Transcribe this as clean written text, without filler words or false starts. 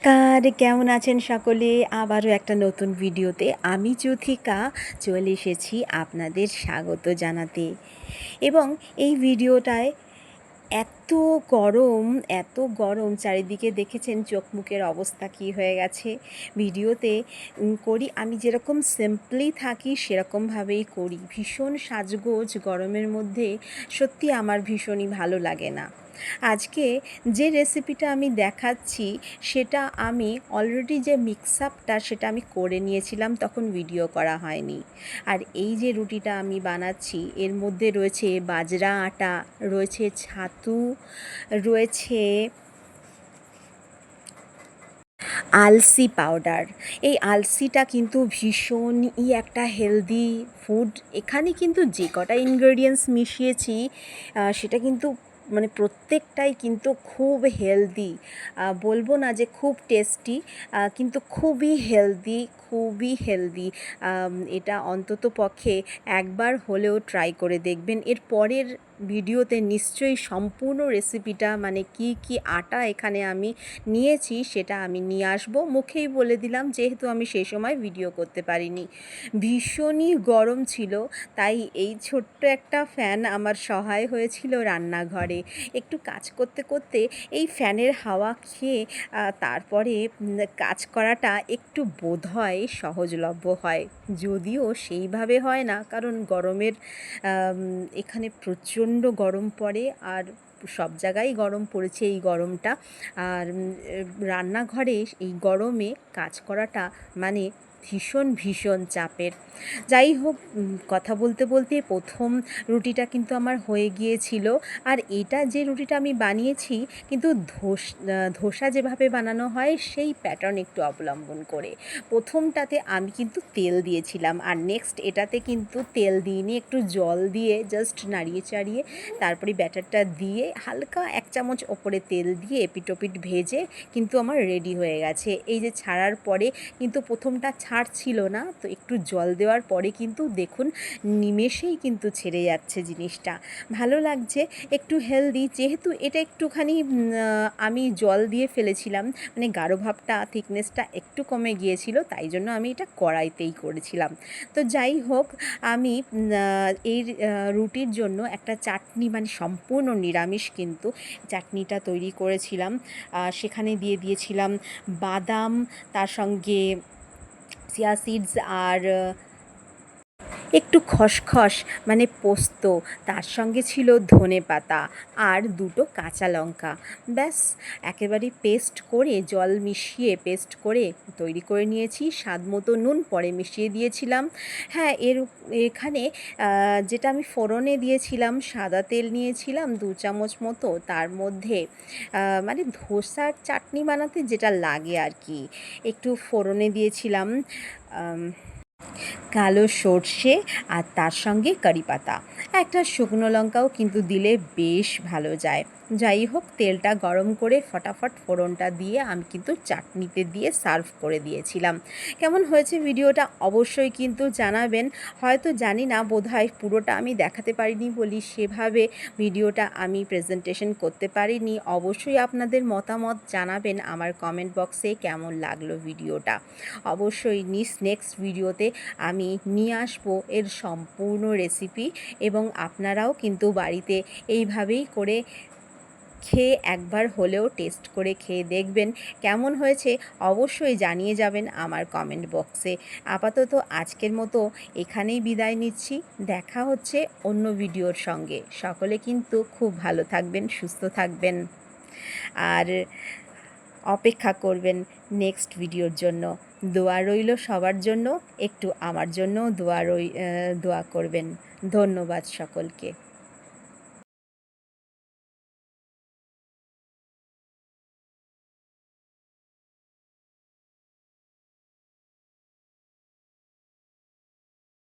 নমস্কার, কেমন আছেন সকলে? আবারও একটা নতুন ভিডিওতে আমি যুথিকা চলে এসেছি আপনাদের স্বাগত জানাতে। এবং এই ভিডিওটায় এত গরম, এত গরম চারিদিকে দেখেছেন চোখ মুখের অবস্থা কী হয়ে গেছে। ভিডিওতে করি আমি যেরকম সিম্পলি থাকি সেরকমভাবেই করি। ভীষণ সাজগোজ গরমের মধ্যে সত্যি আমার ভীষণই ভালো লাগে না। আজকে যে রেসিপিটা আমি দেখাচ্ছি সেটা আমি অলরেডি যে মিক্স আপটা সেটা আমি করে নিয়েছিলাম, তখন ভিডিও করা হয়নি। আর এই যে রুটিটা আমি বানাচ্ছি এর মধ্যে রয়েছে বাজরা আটা, রয়েছে ছাতু, রয়েছে আলসি পাউডার। এই আলসিটা কিন্তু ভীষণই একটা হেলদি ফুড। এখানে কিন্তু যে কটা ইনগ্রেডিয়েন্টস মিশিয়েছি সেটা কিন্তু মানে প্রত্যেকটাই কিন্তু খুব হেলদি। বলবো না যে খুব টেস্টি, কিন্তু খুবই হেলদি, খুবই হেলদি। এটা অন্তত পক্ষে একবার হলেও ট্রাই করে দেখবেন। এর পরের ভিডিওতে নিশ্চয়ই সম্পূর্ণ রেসিপিটা মানে কি কি আটা এখানে আমি নিয়েছি সেটা আমি নিয়ে আসবো। মুখেই বলে দিলাম যেহেতু আমি সেই সময় ভিডিও করতে পারিনি। ভীষণই গরম ছিল, তাই এই ছোট্ট একটা ফ্যান আমার সহায় হয়েছিল রান্নাঘরে। একটু কাজ করতে করতে এই ফ্যানের হাওয়া খেয়ে তারপরে কাজ করাটা একটু বোধহয় সহজলভ্য হয়, যদিও সেইভাবে হয় না, কারণ গরমের এখানে প্রচণ্ড গরম পড়ে। আর সব জায়গায় গরম পড়েছে এই গরমটা। আর রান্নাঘরে এই গরমে কাজ করাটা মানে ভীষণ ভীষণ চাপের। যাই হোক, কথা বলতে বলতে প্রথম রুটিটা কিন্তু আমার হয়ে গিয়েছিল। আর এটা যে রুটিটা আমি বানিয়েছি কিন্তু ধোসা যেভাবে বানানো হয় সেই প্যাটার্ন একটু অবলম্বন করে। প্রথমটাতে আমি কিন্তু তেল দিয়েছিলাম, আর নেক্সট এটাতে কিন্তু তেল দিইনি, একটু জল দিয়ে জাস্ট নাড়িয়ে চাড়িয়ে তারপরে ব্যাটারটা দিয়ে হালকা 1 চামচ ওপরে তেল দিয়ে এপিটোপিট ভেজে কিন্তু আমার রেডি হয়ে গেছে। এই যে ছাড়ার পরে কিন্তু প্রথমটা ছাড়ছিল না, তো একটু জল দেওয়ার পরে কিন্তু দেখুন নিমেষেই কিন্তু ছেড়ে যাচ্ছে জিনিসটা। ভালো লাগছে, একটু হেলদি। যেহেতু এটা একটুখানি আমি জল দিয়ে ফেলেছিলাম, মানে গাঢ় ভাবটা থিকনেসটা একটু কমে গিয়েছিল, তাই জন্য আমি এটা কড়াইতেই করেছিলাম। তো যাই হোক, আমি এই রুটির জন্য একটা চাটনি, মানে সম্পূর্ণ নিরামিষ কিন্তু চাটনিটা তৈরি করেছিলাম। সেখানে দিয়ে দিয়েছিলাম বাদাম, তার সঙ্গে চিয়া সিডস, আর একটু খসখস মানে পোস্ত, তার সঙ্গে ছিল ধনেপাতা আর 2টো কাঁচা লঙ্কা। ব্যাস একেবারে পেস্ট করে, জল মিশিয়ে পেস্ট করে তৈরি করে নিয়েছি। স্বাদ মতো নুন পরে মিশিয়ে দিয়েছিলাম। হ্যাঁ, এখানে যেটা আমি ফোড়নে দিয়েছিলাম, সাদা তেল নিয়েছিলাম 2 চামচ মতো, তার মধ্যে মানে ধোসার চাটনি বানাতে যেটা লাগে আর কি, একটু ফোড়নে দিয়েছিলাম কালো সর্ষে, আর তার সঙ্গে কারি পাতা, একটা শুকনো লঙ্কাও কিন্তু দিলে বেশ ভালো যায়। যাই হোক, তেলটা গরম করে ফটাফট ফোড়নটা দিয়ে আমি কিন্তু চাটনিতে দিয়ে সার্ভ করে দিয়েছিলাম। কেমন হয়েছে ভিডিওটা অবশ্যই কিন্তু জানাবেন। হয়তো জানি না, বোধহয় পুরোটা আমি দেখাতে পারিনি বলি সেভাবে ভিডিওটা আমি প্রেজেন্টেশন করতে পারিনি। অবশ্যই আপনাদের মতামত জানাবেন আমার কমেন্ট বক্সে কেমন লাগলো ভিডিওটা। অবশ্যই নেক্সট ভিডিওতে আমি নিয়ে আসবো এর সম্পূর্ণ রেসিপি, এবং আপনারাও কিন্তু বাড়িতে এইভাবেই করে খেয়ে একবার হলেও টেস্ট করে খেয়ে দেখবেন কেমন হয়েছে। অবশ্যই জানিয়ে যাবেন আমার কমেন্ট বক্সে। আপাতত আজকের মতো এখানেই বিদায় নিচ্ছি। দেখা হচ্ছে অন্য ভিডিওর সঙ্গে। সকলে কিন্তু খুব ভালো থাকবেন, সুস্থ থাকবেন, আর অপেক্ষা করবেন নেক্সট ভিডিওর জন্য। দোয়া রইল সবার জন্য, একটু আমার জন্য দোয়া করবেন। ধন্যবাদ সকলকে।